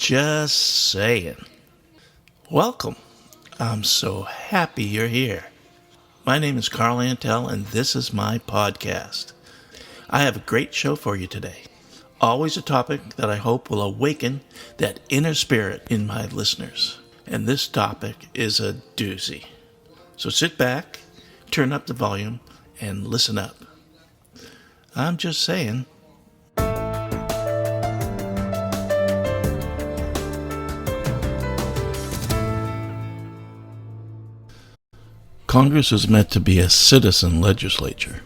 Just saying. Welcome. I'm so happy you're here. My name is Carl Antel, and this is my podcast. I have a great show for you today. Always a topic that I hope will awaken that inner spirit in my listeners. And this topic is a doozy. So sit back, turn up the volume, and listen up. I'm just saying. Congress is meant to be a citizen legislature.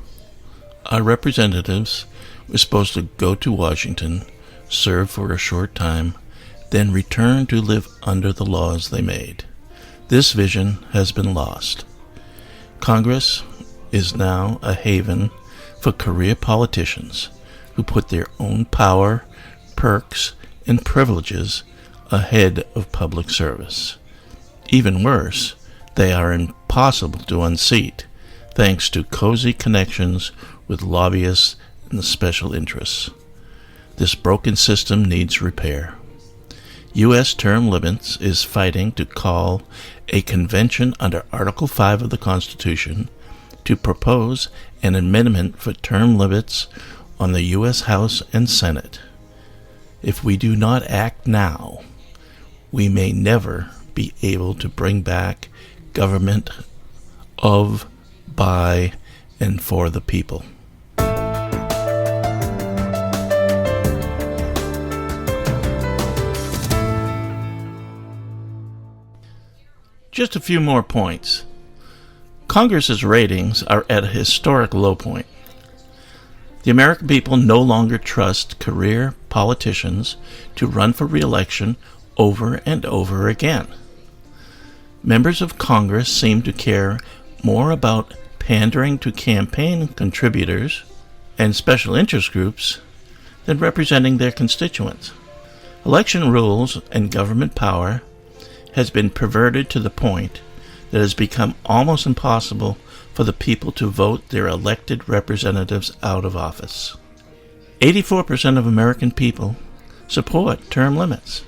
Our representatives were supposed to go to Washington, serve for a short time, then return to live under the laws they made. This vision has been lost. Congress is now a haven for career politicians who put their own power, perks, and privileges ahead of public service. Even worse, they are impossible to unseat thanks to cozy connections with lobbyists and special interests. This broken system needs repair. U.S. Term Limits is fighting to call a convention under Article 5 of the Constitution to propose an amendment for term limits on the U.S. House and Senate. If we do not act now, we may never be able to bring back government of, by, and for the people. Just a few more points. Congress's ratings are at a historic low point. The American people no longer trust career politicians to run for re-election over and over again. Members of Congress seem to care more about pandering to campaign contributors and special interest groups than representing their constituents. Election rules and government power has been perverted to the point that it has become almost impossible for the people to vote their elected representatives out of office. 84% of American people support term limits.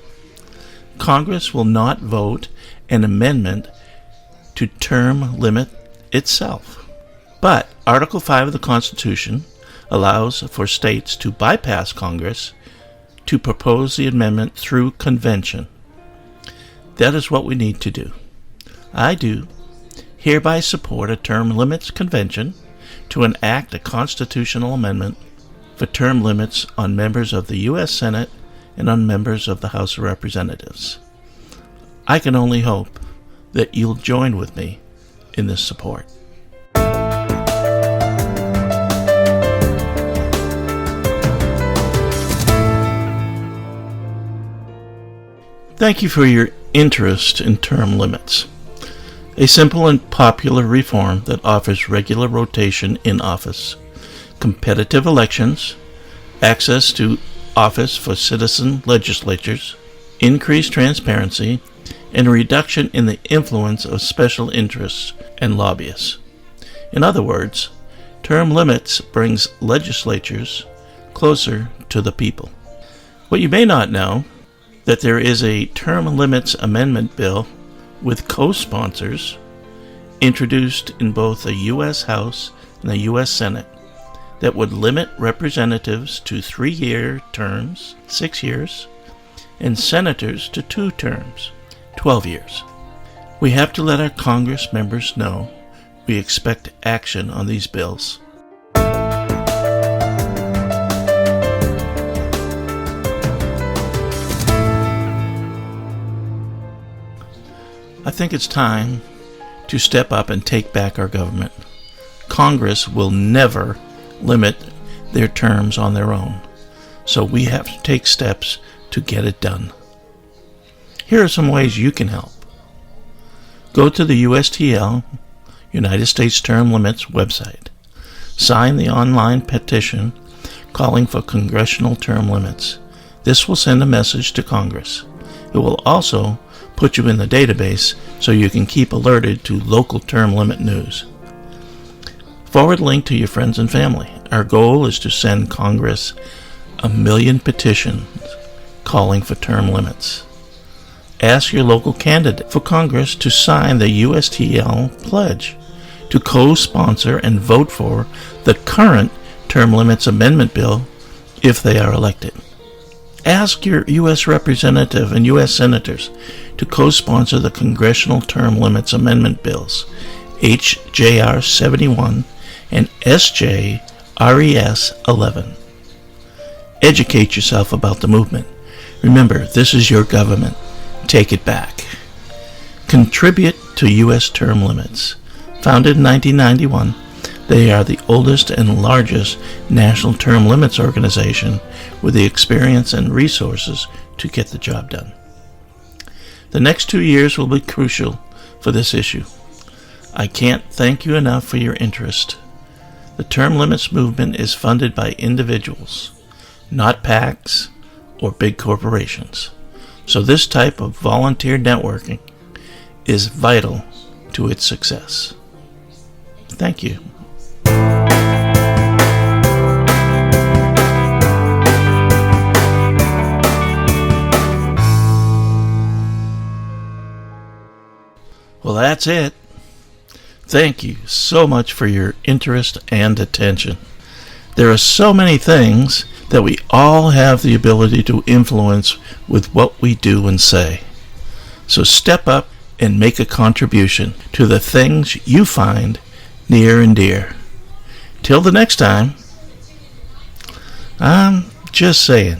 Congress will not vote an amendment to term limit itself. But Article 5 of the Constitution allows for states to bypass Congress to propose the amendment through convention. That is what we need to do. I do hereby support a term limits convention to enact a constitutional amendment for term limits on members of the U.S. Senate and on members of the House of Representatives. I can only hope that you'll join with me in this support. Thank you for your interest in term limits, a simple and popular reform that offers regular rotation in office, competitive elections, access to office for citizen legislatures, increased transparency, and a reduction in the influence of special interests and lobbyists. In other words, term limits brings legislatures closer to the people. What you may not know, that there is a term limits amendment bill with co-sponsors introduced in both the U.S. House and the U.S. Senate that would limit representatives to 3-year terms, 6 years, and senators to 2 terms, 12 years. We have to let our Congress members know we expect action on these bills. I think it's time to step up and take back our government. Congress will never limit their terms on their own, so we have to take steps to get it done. Here are some ways you can help. Go to the USTL, United States Term Limits website. Sign the online petition calling for congressional term limits. This will send a message to Congress. It will also put you in the database so you can keep alerted to local term limit news. Forward link to your friends and family. Our goal is to send Congress 1 million petitions calling for term limits. Ask your local candidate for Congress to sign the USTL pledge, to co-sponsor and vote for the current Term Limits Amendment bill if they are elected. Ask your U.S. Representative and U.S. Senators to co-sponsor the Congressional Term Limits Amendment bills, HJR 71 and SJRES 11. Educate yourself about the movement. Remember, this is your government. Take it back. Contribute to U.S. term limits. Founded in 1991, they are the oldest and largest national term limits organization with the experience and resources to get the job done. The next 2 years will be crucial for this issue. I can't thank you enough for your interest. The term limits movement is funded by individuals, not PACs or big corporations. So this type of volunteer networking is vital to its success. Thank you. Well, that's it. Thank you so much for your interest and attention. There are so many things that we all have the ability to influence with what we do and say. So step up and make a contribution to the things you find near and dear. Till the next time, I'm just saying.